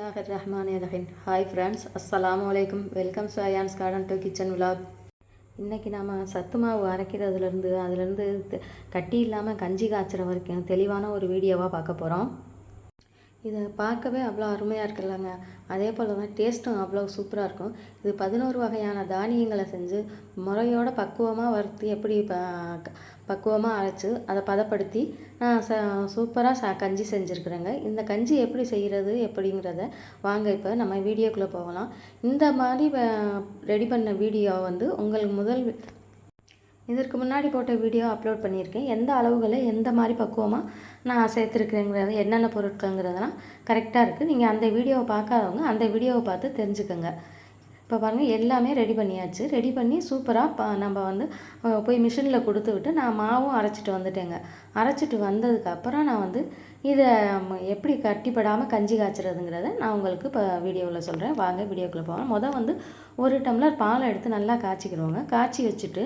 பிஸ்மில்லாஹிர்ரஹ்மானிர்ரஹீம். Hi friends, அஸ்ஸலாமு அலைக்கும். Welcome to ions garden to kitchen vlog. இன்றைக்கி நம்ம சத்து மாவு அதுலேருந்து கட்டி இல்லாமல் கஞ்சி காய்ச்சுற வரைக்கும் தெளிவான ஒரு வீடியோவாக பார்க்க போகிறோம். இதை பார்க்கவே அவ்வளோ அருமையாக இருக்குல்லங்க. அதே போல் தான் டேஸ்ட்டும் அவ்வளோ சூப்பராக இருக்கும். இது 11 வகையான தானியங்களை செஞ்சு முறையோட பக்குவமாக வறுத்து எப்படி பக்குவமாக அரைச்சி அதை பதப்படுத்தி நான் சூப்பராக கஞ்சி செஞ்சுருக்குறேங்க. இந்த கஞ்சி எப்படி செய்கிறது எப்படிங்கிறத வாங்க இப்போ நம்ம வீடியோக்குள்ளே போகலாம். இந்த மாதிரி ரெடி பண்ண வீடியோ வந்து உங்களுக்கு இதற்கு முன்னாடி போட்ட வீடியோ அப்லோட் பண்ணியிருக்கேன். எந்த அளவுகளை எந்த மாதிரி பக்குவமாக நான் சேர்த்துருக்குறேங்கிறது என்னென்ன பொருட்கள்ங்கிறதெல்லாம் கரெக்டாக இருக்குது. நீங்கள் அந்த வீடியோவை பார்க்காதவங்க அந்த வீடியோவை பார்த்து தெரிஞ்சுக்கோங்க. இப்போ பாருங்கள், எல்லாமே ரெடி பண்ணியாச்சு. ரெடி பண்ணி சூப்பராக நம்ம வந்து போய் மிஷினில் கொடுத்து விட்டு நான் மாவும் அரைச்சிட்டு வந்துட்டேங்க. அரைச்சிட்டு வந்ததுக்கப்புறம் நான் வந்து இதை எப்படி கட்டிப்படாமல் கஞ்சி காய்ச்சறதுங்கிறத நான் உங்களுக்கு இப்போ வீடியோவில் சொல்கிறேன். வாங்க வீடியோக்குள்ளே போகலாம். வந்து 1 டம்ளர் பாலை எடுத்து நல்லா காய்ச்சிக்கிறோங்க. காய்ச்சி வச்சுட்டு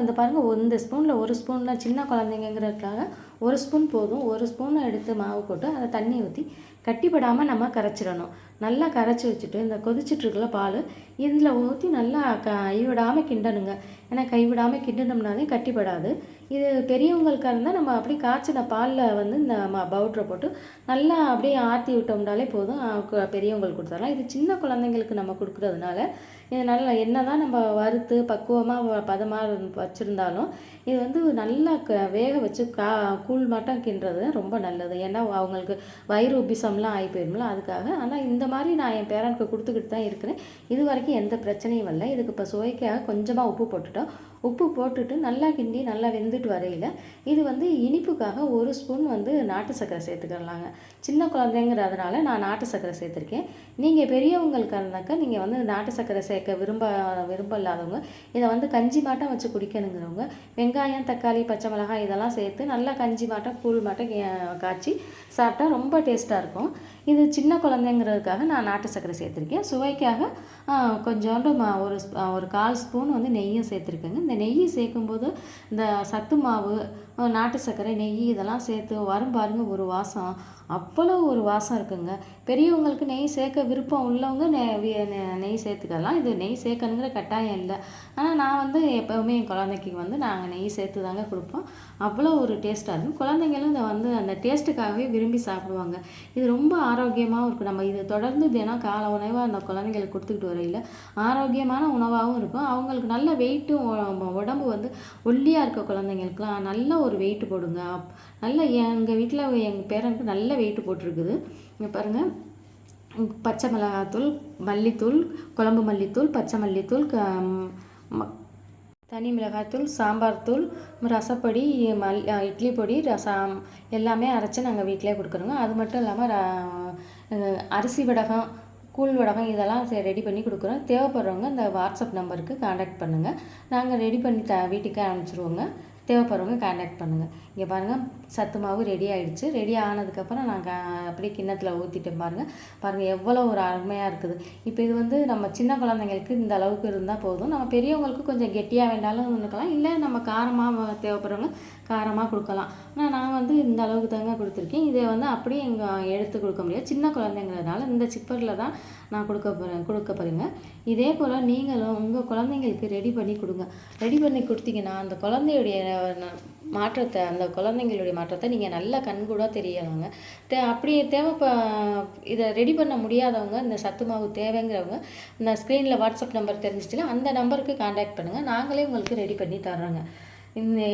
இந்த பாருங்கள், இந்த ஸ்பூனில் 1 ஸ்பூனில் சின்ன குழந்தைங்கிறதுக்காக 1 ஸ்பூன் போதும். 1 ஸ்பூனை எடுத்து மாவு போட்டு அதை தண்ணி ஊற்றி கட்டிப்படாமல் நம்ம கரைச்சிடணும். நல்லா கரைச்சி வச்சுட்டு இந்த கொதிச்சிட்ருக்குள்ள பால் இதில் ஊற்றி நல்லா கைவிடாமல் கிண்டணுங்க. ஏன்னா கைவிடாமல் கிண்டினோம்னாலே கட்டிப்படாது. இது பெரியவங்களுக்காக இருந்தால் நம்ம அப்படியே காய்ச்சின பாலில் வந்து இந்த பவுட்ரை போட்டு நல்லா அப்படியே ஆற்றி விட்டோம்னாலே போதும். பெரியவங்களுக்கு கொடுத்துடலாம். இது சின்ன குழந்தைங்களுக்கு நம்ம கொடுக்குறதுனால இது நல்லா என்ன தான் நம்ம வறுத்து பக்குவமாக பதமாக வச்சுருந்தாலும் இது வந்து நல்லா வேக வச்சு கூழ் மட்டும் கிண்டுறது ரொம்ப நல்லது. ஏன்னா அவங்களுக்கு வயிறு உபிசம்லாம் ஆகி போயிடும்ல, அதுக்காக. ஆனால் இந்த மாதிரி நான் என் பேரனுக்கு கொடுத்துக்கிட்டு தான் இருக்கிறேன். இது வரைக்கும் எந்த பிரச்சனையும் இல்லை. இதுக்கு இப்போ சுவைக்காக கொஞ்சமாக உப்பு போட்டுட்டோம். உப்பு போட்டுட்டு நல்லா கிண்டி நல்லா வெந்துட்டு வரையில் இது வந்து இனிப்புக்காக 1 ஸ்பூன் வந்து நாட்டு சர்க்கரை சேர்த்துக்கலாங்க. சின்ன குழந்தைங்கிறதுனால நான் நாட்டு சர்க்கரை சேர்த்துருக்கேன். நீங்கள் பெரியவங்களுக்கு இருந்தாக்கா நீங்கள் வந்து நாட்டு சர்க்கரை சேர்க்க விரும்ப இல்லாதவங்க இதை வந்து கஞ்சி மாட்டம் வச்சு குடிக்கணுங்கிறவங்க வெங்காயம், தக்காளி, பச்சை மிளகாய் இதெல்லாம் சேர்த்து நல்லா கஞ்சி மாட்டம் கூழ் மாட்டம் காய்ச்சி சாப்பிட்டா ரொம்ப டேஸ்ட்டாக இருக்கும். இது சின்ன குழந்தைங்கிறதுக்காக நான் நாட்டு சர்க்கரை சேர்த்துருக்கேன். சுவைக்காக கொஞ்சோண்டு ஒரு 1/4 ஸ்பூன் வந்து நெய்யும் சேர்த்துருக்கேங்க. இந்த நெய் சேர்க்கும்போது இந்த சத்து மாவு, நாட்டு சர்க்கரை, நெய் இதெல்லாம் சேர்த்து வரும் பாருங்கள், ஒரு வாசம் அவ்வளோ ஒரு வாசம் இருக்குங்க. பெரியவங்களுக்கு நெய் சேர்க்க விருப்பம் உள்ளவங்க நெய் சேர்த்துக்கலாம். இது நெய் சேர்க்கணுங்கிற கட்டாயம் இல்லை. ஆனால் நான் வந்து எப்போவுமே என் குழந்தைக்கு வந்து நாங்கள் நெய் சேர்த்து தாங்க கொடுப்போம். அவ்வளோ ஒரு டேஸ்ட்டாக இருக்கும். குழந்தைங்களும் இதை வந்து அந்த டேஸ்ட்டுக்காகவே விரும்பி சாப்பிடுவாங்க. இது ரொம்ப ஆரோக்கியமாகவும் இருக்கும். நம்ம இது தொடர்ந்து தினம் காலை உணவாக அந்த குழந்தைங்களுக்கு கொடுத்துக்கிட்டு வரையில் ஆரோக்கியமான உணவாகவும் இருக்கும். அவங்களுக்கு நல்ல வெயிட்டும், உடம்பு வந்து ஒல்லியாக இருக்க குழந்தைங்களுக்குலாம் நல்ல ஒரு வெயிட் போடுங்க. நல்ல எங்கள் வீட்டில் எங்கள் பேரனுக்கு நல்ல வெயிட் போட்டிருக்குது. இங்கே பாருங்கள், பச்சை மிளகாத்தூள், மல்லித்தூள், குழம்பு மல்லித்தூள், பச்சை மல்லித்தூள், தனி மிளகாய்த்தூள், சாம்பார் தூள், ரசப்பொடி, இட்லி பொடி, ரசம் எல்லாமே அரைச்சி நாங்கள் வீட்டிலே கொடுக்குறோங்க. அது மட்டும் இல்லாமல் அரிசி வடகம், கூழ் வடகம் இதெல்லாம் ரெடி பண்ணி கொடுக்குறோம். தேவைப்படுறவங்க இந்த வாட்ஸ்அப் நம்பருக்கு காண்டாக்ட் பண்ணுங்கள். நாங்கள் ரெடி பண்ணி வீட்டுக்கு அனுப்பிச்சிடுவோங்க. தேவைப்படுறவங்க காண்டாக்ட் பண்ணுங்கள். இங்கே பாருங்கள், சத்து மாவு ரெடி ஆகிடுச்சு. ரெடி ஆனதுக்கப்புறம் நாங்கள் அப்படியே கிண்ணத்தில் ஊற்றிட்டேன். பாருங்கள் எவ்வளோ ஒரு அருமையாக இருக்குது. இப்போ இது வந்து நம்ம சின்ன குழந்தைங்களுக்கு இந்த அளவுக்கு இருந்தால் போதும். நம்ம பெரியவங்களுக்கு கொஞ்சம் கெட்டியாக வேண்டாலும் இருக்கலாம், இல்லை நம்ம காரமாக தேவைப்படுறவங்க காரமாக கொடுக்கலாம். ஆனால் நான் வந்து இந்த அளவுக்கு தாங்க கொடுத்துருக்கேன். இதை வந்து அப்படியே எடுத்து கொடுக்க முடியாது. சின்ன குழந்தைங்கிறதுனால இந்த சிப்பரில் தான் நான் கொடுக்க போகிறேங்க. இதே போல் நீங்களும் உங்கள் குழந்தைங்களுக்கு ரெடி பண்ணி கொடுங்க. ரெடி பண்ணி கொடுத்தீங்கன்னா அந்த குழந்தையுடைய மாற்றத்தை, அந்த குழந்தைங்களுடைய மாற்றத்தை நீங்கள் நல்லா கண்கூடாக தெரியலாங்க. அப்படியே இதை ரெடி பண்ண முடியாதவங்க, இந்த சத்து மாவு தேவைங்கிறவங்க இந்த ஸ்க்ரீனில் வாட்ஸ்அப் நம்பர் தெரிஞ்சிச்சுன்னா அந்த நம்பருக்கு காண்டாக்ட் பண்ணுங்கள். நாங்களே உங்களுக்கு ரெடி பண்ணி தர்றோங்க.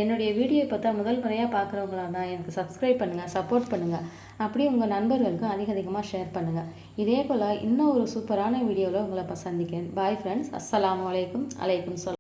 என்னுடைய வீடியோ பார்த்தா முதல் முறையாக பார்க்குறவங்களா தான் எனக்கு சப்ஸ்கிரைப் பண்ணுங்கள், சப்போர்ட் பண்ணுங்கள். அப்படியே உங்கள் நண்பர்களுக்கும் அதிகமாக ஷேர் பண்ணுங்கள். இதே போல் இன்னும் ஒரு சூப்பரான வீடியோவில் உங்களை சந்திக்கிறேன். பாய் ஃப்ரெண்ட்ஸ், அஸ்ஸலாமு அலைக்கும்.